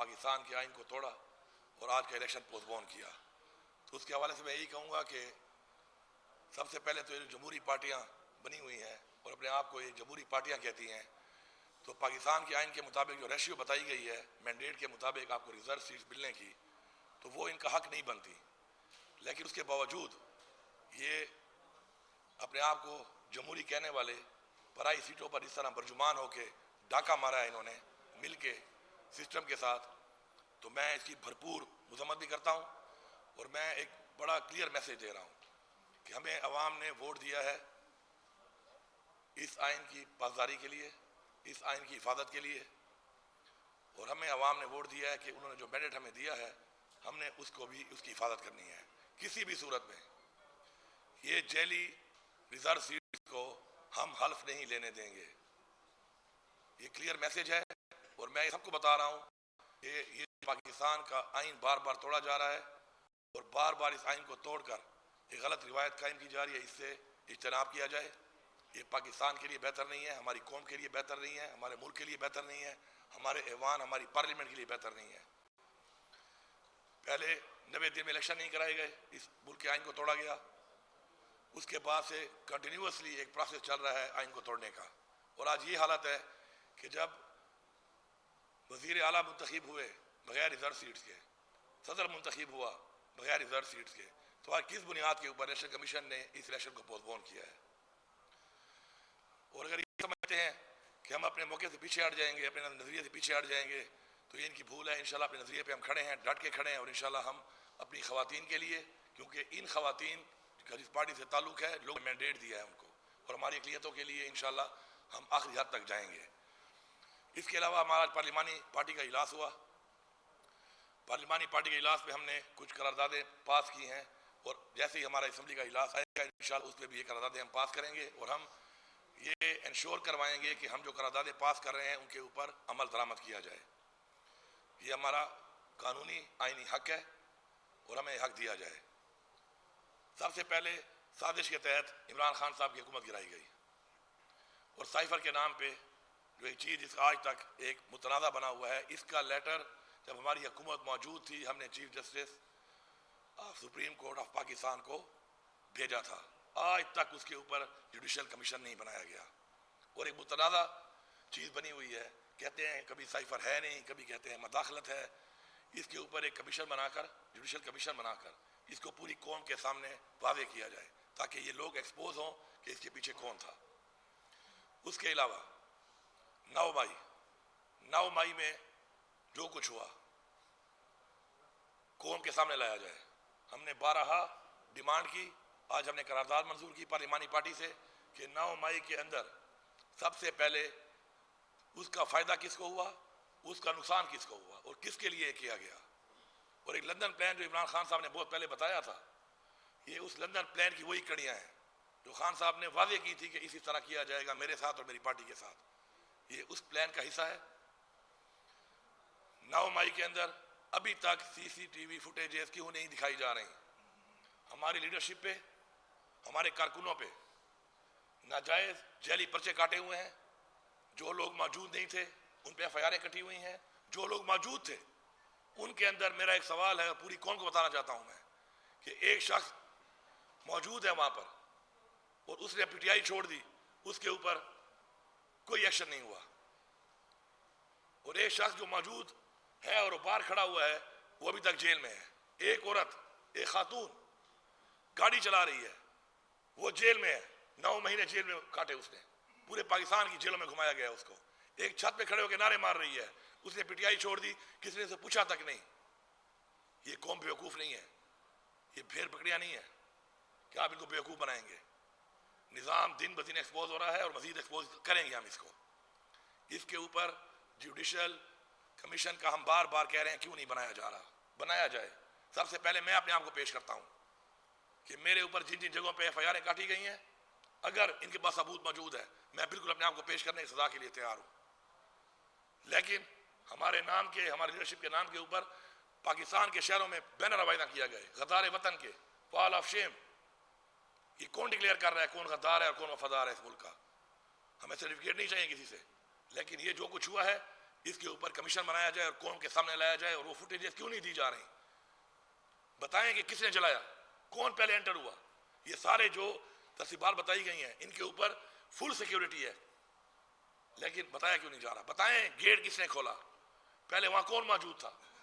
पाकिस्तान के आइन को तोड़ा और आज का इलेक्शन पोस्टपोन किया। तो उसके हवाले से मैं यही कहूँगा कि सबसे पहले तो ये जमहूरी पार्टियाँ बनी हुई हैं और अपने आप को ये जमहूरी पार्टियाँ कहती हैं, तो पाकिस्तान के आइन के मुताबिक जो रेशियो बताई गई है मैंडेट के मुताबिक आपको रिजर्व सीट्स मिलने की, तो वो इनका हक नहीं बनती। लेकिन उसके बावजूद ये अपने आप को जमहूरी कहने वाले पराई सीटों पर इस तरह बरजुमान होके डाका मारा है इन्होंने मिल के सिस्टम के साथ, तो मैं इसकी भरपूर मजम्मत भी करता हूँ। और मैं एक बड़ा क्लियर मैसेज दे रहा हूँ कि हमें अवाम ने वोट दिया है इस आइन की पासदारी के लिए, इस आइन की हिफाजत के लिए, और हमें अवाम ने वोट दिया है कि उन्होंने जो मैंडेट हमें दिया है हमने उसको भी उसकी हिफाजत करनी है। किसी भी सूरत में ये जेली रिजर्व सीट को हम हल्फ नहीं लेने देंगे, ये क्लियर मैसेज है। और मैं सबको बता रहा हूँ कि ये पाकिस्तान का आइन बार बार तोड़ा जा रहा है और बार बार इस आइन को तोड़कर एक गलत रिवायत कायम की जा रही है, इससे इज्तनाब किया जाए। ये पाकिस्तान के लिए बेहतर नहीं है, हमारी कौम के लिए बेहतर नहीं है, हमारे मुल्क के लिए बेहतर नहीं है, हमारे ऐवान हमारी पार्लियामेंट के लिए बेहतर नहीं है। पहले 90 दिन में इलेक्शन नहीं कराए गए, इस मुल्क के आइन को तोड़ा गया। उसके बाद से कंटिन्यूसली एक प्रोसेस चल रहा है आइन को तोड़ने का। और आज ये हालत है कि जब वजीर आला मुंतखब हुए बगैर रिजर्व सीट्स के, सदर मुंतखब हुआ बगैर रिजर्व सीट्स के, तो आज किस बुनियाद के ऊपर इलेक्शन कमीशन ने इस इलेक्शन को पोस्टपोन किया है? और अगर ये समझते हैं कि हम अपने मौके से पीछे हट जाएंगे, अपने नज़रिए से पीछे हट जाएंगे, तो ये इनकी भूल है। इंशाल्लाह अपने नज़रिए पे हम खड़े हैं, डट के खड़े हैं। और इंशाल्लाह हम अपनी ख़वातीन के लिए, क्योंकि इन ख़वातीन का जिस पार्टी से ताल्लुक़ है, लोग मैंडेट दिया है उनको, और हमारी अक़लियतों के लिए इंशाल्लाह हम आखिरी हद तक जाएंगे। इसके अलावा हमारा पार्लिमानी पार्टी का इजलास हुआ। पार्लिमानी पार्टी के इजलास में हमने कुछ करारदादें पास की हैं, और जैसे ही हमारा असम्बली का इजलास आएगा इंशाल्लाह उस पर भी ये करारदादें हम पास करेंगे। और हम ये इंश्योर करवाएंगे कि हम जो करारदादें पास कर रहे हैं उनके ऊपर अमल दरामद किया जाए। ये हमारा कानूनी आइनी हक है और हमें हक दिया जाए। सबसे पहले साजिश के तहत इमरान खान साहब की हुकूमत गिराई गई, और साइफर के नाम पे जो एक चीज़ जिसका आज तक एक मुतनाज़ा बना हुआ है, इसका लेटर जब हमारी हुकूमत मौजूद थी हमने chief justice supreme court of Pakistan को भेजा था। आज तक उसके ऊपर जुडिशल कमीशन नहीं बनाया गया, और एक मुतनाज़ा चीज़ बनी हुई है। कहते हैं कभी साइफर है नहीं, कभी कहते हैं मदाखलत है। इसके ऊपर एक कमीशन बनाकर, जुडिशल कमीशन बनाकर इसको पूरी कौम के सामने वाज़े किया जाए, ताकि ये लोग एक्सपोज हों कि इसके पीछे कौन था। उसके अलावा 9 मई में जो कुछ हुआ कौम के सामने लाया जाए। हमने 12 डिमांड की, आज हमने करारदाद मंजूर की पार्लिमानी पार्टी से कि 9 मई के अंदर सबसे पहले उसका फ़ायदा किसको हुआ, उसका नुकसान किसको हुआ, और किसके लिए किया गया। और एक लंदन प्लान जो इमरान खान साहब ने बहुत पहले बताया था, ये उस लंदन प्लान की वही कड़ियाँ हैं जो खान साहब ने वादे की थी कि इसी तरह किया जाएगा मेरे साथ और मेरी पार्टी के साथ। ये उस प्लान का हिस्सा है। 9 मई के अंदर अभी तक CCTV फुटेजेस क्यों नहीं दिखाई जा रही? हमारी लीडरशिप पे, हमारे कारकुनों पे नाजायज जैली पर्चे काटे हुए हैं। जो लोग मौजूद नहीं थे उन पे FIR कटी हुई हैं। जो लोग मौजूद थे उनके अंदर मेरा एक सवाल है, पूरी कौम को बताना चाहता हूं मैं, कि एक शख्स मौजूद है वहां पर और उसने PTI छोड़ दी, उसके ऊपर कोई एक्शन नहीं हुआ। और एक शख्स जो मौजूद है और बाहर खड़ा हुआ है वो अभी तक जेल में है। एक औरत, एक खातून गाड़ी चला रही है, वो जेल में है। 9 महीने जेल में काटे उसने, पूरे पाकिस्तान की जेलों में घुमाया गया उसको। एक छत पे खड़े होकर नारे मार रही है, उसने PTI छोड़ दी, किसी ने उसे पूछा तक नहीं। ये कौम बेवकूफ नहीं है, ये भेड़ पकड़िया नहीं है कि आप इनको बेवकूफ बनाएंगे। निज़ाम दिन ब दिन एक्सपोज हो रहा है और मजीद एक्सपोज करेंगे हम इसको। इसके ऊपर जुडिशल कमीशन का हम बार बार कह रहे हैं क्यों नहीं बनाया जा रहा? बनाया जाए। सबसे पहले मैं अपने आप को पेश करता हूं कि मेरे ऊपर जिन जिन जगहों पे FIR काटी गई हैं, अगर इनके पास सबूत मौजूद है मैं बिल्कुल अपने आप को पेश करने की सजा के लिए तैयार हूं। लेकिन हमारे नाम के, हमारी लीडरशिप के नाम के ऊपर पाकिस्तान के शहरों में बैनर आवेदन किया गया, गद्दार वतन के, वॉल ऑफ शेम। ये कौन डिक्लेयर कर रहा है कौन गद्दार है और कौन वफादार है इस मुल्क का? हमें सर्टिफिकेट नहीं चाहिए किसी से, लेकिन ये जो कुछ हुआ है इसके ऊपर कमीशन बनाया जाए और कौम के सामने लाया जाए। और वो फुटेजेस क्यों नहीं दी जा रही? बताएं कि किसने जलाया, कौन पहले एंटर हुआ। ये सारे जो तस्वीर बताई गई हैं इनके ऊपर फुल सिक्योरिटी है, लेकिन बताया क्यों नहीं जा रहा? बताएं गेट किसने खोला, पहले वहां कौन मौजूद था?